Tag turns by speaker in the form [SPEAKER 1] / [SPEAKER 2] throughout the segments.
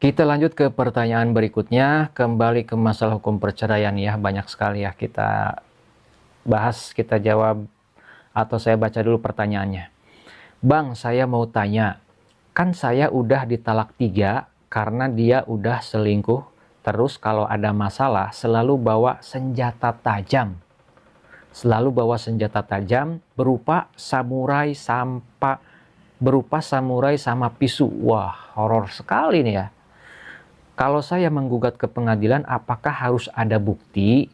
[SPEAKER 1] Kita lanjut ke pertanyaan berikutnya, kembali ke masalah hukum perceraian ya, banyak sekali ya kita bahas, kita jawab, atau saya baca dulu pertanyaannya. Bang, saya mau tanya, kan saya udah ditalak 3 karena dia udah selingkuh, terus kalau ada masalah selalu bawa senjata tajam. Selalu bawa senjata tajam berupa samurai sama pisau. Wah, horor sekali nih ya. Kalau saya menggugat ke pengadilan, apakah harus ada bukti?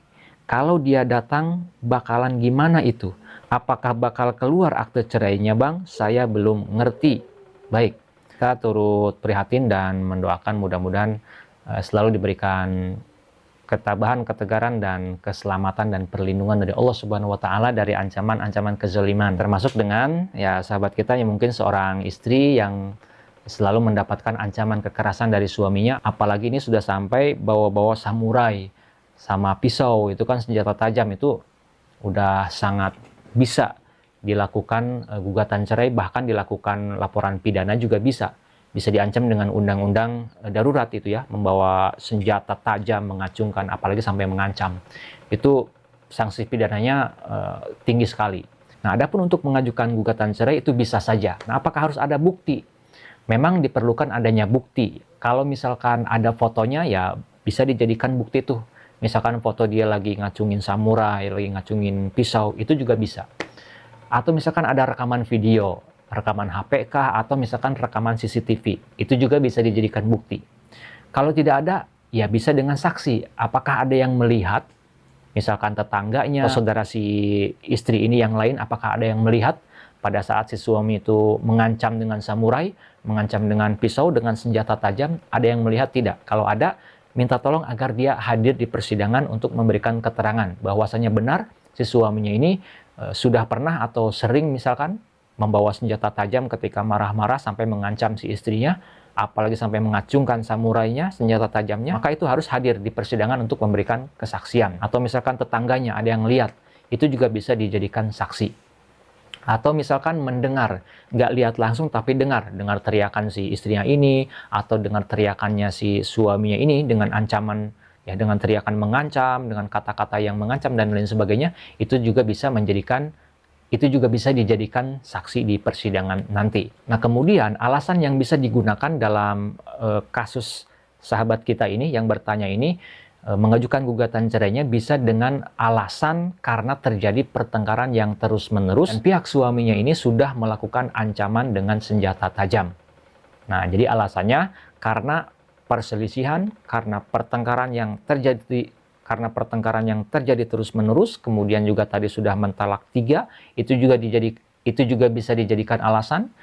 [SPEAKER 1] Kalau dia datang, bakalan gimana itu? Apakah bakal keluar akte cerainya, Bang? Saya belum ngerti. Baik, kita turut prihatin dan mendoakan mudah-mudahan selalu diberikan ketabahan, ketegaran, dan keselamatan dan perlindungan dari Allah Subhanahu wa Ta'ala dari ancaman-ancaman kezaliman. Termasuk dengan ya sahabat kita yang mungkin seorang istri yang selalu mendapatkan ancaman kekerasan dari suaminya, apalagi ini sudah sampai bawa-bawa samurai sama pisau, itu kan senjata tajam, itu udah sangat bisa dilakukan gugatan cerai, bahkan dilakukan laporan pidana juga bisa diancam dengan undang-undang darurat itu ya, membawa senjata tajam, mengacungkan, apalagi sampai mengancam. Itu sanksi pidananya tinggi sekali. Nah, adapun untuk mengajukan gugatan cerai itu bisa saja. Nah, apakah harus ada bukti? Memang diperlukan adanya bukti. Kalau misalkan ada fotonya, ya bisa dijadikan bukti tuh. Misalkan foto dia lagi ngacungin samurai, lagi ngacungin pisau, itu juga bisa. Atau misalkan ada rekaman video, rekaman HP kah, atau misalkan rekaman CCTV, itu juga bisa dijadikan bukti. Kalau tidak ada, ya bisa dengan saksi. Apakah ada yang melihat, misalkan tetangganya, atau saudara si istri ini yang lain, apakah ada yang melihat pada saat si suami itu mengancam dengan samurai, mengancam dengan pisau, dengan senjata tajam? Ada yang melihat? Tidak. Kalau ada, minta tolong agar dia hadir di persidangan untuk memberikan keterangan bahwasanya benar si suaminya ini sudah pernah atau sering misalkan membawa senjata tajam ketika marah-marah sampai mengancam si istrinya, apalagi sampai mengacungkan samurainya, senjata tajamnya, maka itu harus hadir di persidangan untuk memberikan kesaksian. Atau misalkan tetangganya ada yang lihat, itu juga bisa dijadikan saksi. Atau misalkan mendengar, nggak lihat langsung tapi dengar teriakan si istrinya ini, atau dengar teriakannya si suaminya ini dengan ancaman, ya dengan teriakan mengancam, dengan kata-kata yang mengancam dan lain sebagainya, itu juga bisa dijadikan saksi di persidangan nanti. Nah, kemudian alasan yang bisa digunakan dalam kasus sahabat kita ini yang bertanya ini, mengajukan gugatan cerainya bisa dengan alasan karena terjadi pertengkaran yang terus-menerus dan pihak suaminya ini sudah melakukan ancaman dengan senjata tajam. Nah, jadi alasannya karena perselisihan, karena pertengkaran yang terjadi terus-menerus, kemudian juga tadi sudah mentalak 3, itu juga bisa dijadikan alasan.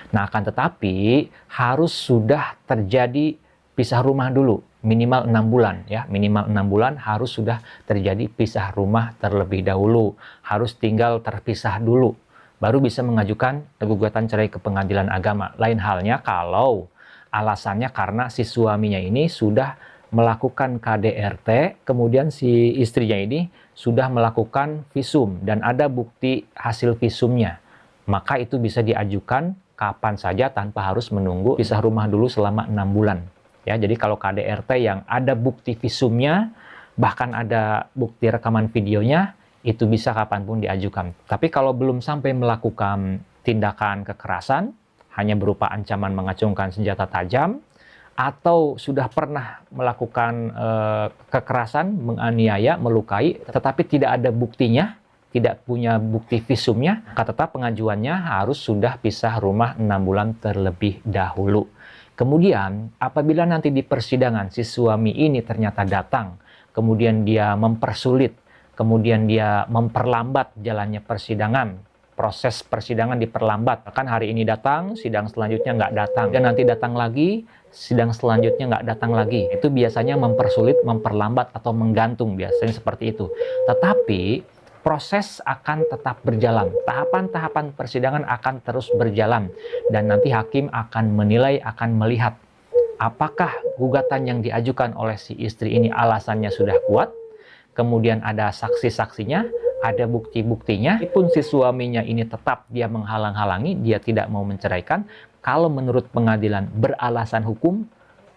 [SPEAKER 1] Nah, akan tetapi harus sudah terjadi pisah rumah dulu, minimal 6 bulan ya, minimal 6 bulan harus sudah terjadi pisah rumah terlebih dahulu, harus tinggal terpisah dulu, baru bisa mengajukan gugatan cerai ke pengadilan agama. Lain halnya kalau alasannya karena si suaminya ini sudah melakukan KDRT, kemudian si istrinya ini sudah melakukan visum dan ada bukti hasil visumnya, maka itu bisa diajukan kapan saja tanpa harus menunggu pisah rumah dulu selama 6 bulan. Ya, jadi kalau KDRT yang ada bukti visumnya, bahkan ada bukti rekaman videonya, itu bisa kapanpun diajukan. Tapi kalau belum sampai melakukan tindakan kekerasan, hanya berupa ancaman mengacungkan senjata tajam, atau sudah pernah melakukan kekerasan, menganiaya, melukai, tetapi tidak ada buktinya, tidak punya bukti visumnya, maka tetap pengajuannya harus sudah pisah rumah 6 bulan terlebih dahulu. Kemudian, apabila nanti di persidangan si suami ini ternyata datang, kemudian dia mempersulit, kemudian dia memperlambat jalannya persidangan, proses persidangan diperlambat. Bahkan hari ini datang, sidang selanjutnya nggak datang. Dan nanti datang lagi, sidang selanjutnya nggak datang lagi. Itu biasanya mempersulit, memperlambat, atau menggantung, biasanya seperti itu. Tetapi proses akan tetap berjalan. Tahapan-tahapan persidangan akan terus berjalan. Dan nanti hakim akan menilai, akan melihat apakah gugatan yang diajukan oleh si istri ini alasannya sudah kuat, kemudian ada saksi-saksinya, ada bukti-buktinya. Meskipun si suaminya ini tetap dia menghalang-halangi, dia tidak mau menceraikan, kalau menurut pengadilan beralasan hukum,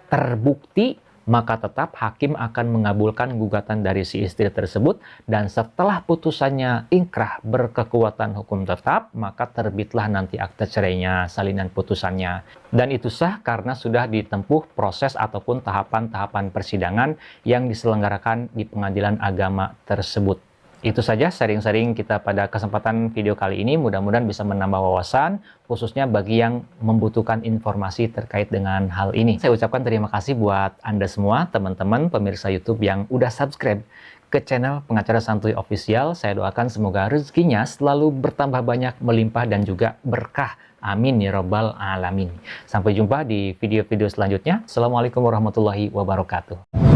[SPEAKER 1] terbukti, maka tetap hakim akan mengabulkan gugatan dari si istri tersebut, dan setelah putusannya ingkrah berkekuatan hukum tetap, maka terbitlah nanti akte cerainya, salinan putusannya. Dan itu sah karena sudah ditempuh proses ataupun tahapan-tahapan persidangan yang diselenggarakan di pengadilan agama tersebut. Itu saja sharing-sharing kita pada kesempatan video kali ini. Mudah-mudahan bisa menambah wawasan, khususnya bagi yang membutuhkan informasi terkait dengan hal ini. Saya ucapkan terima kasih buat Anda semua, teman-teman pemirsa YouTube yang udah subscribe ke channel Pengacara Santuy Official. Saya doakan semoga rezekinya selalu bertambah banyak, melimpah, dan juga berkah. Amin ya robbal alamin. Sampai jumpa di video-video selanjutnya. Assalamualaikum warahmatullahi wabarakatuh.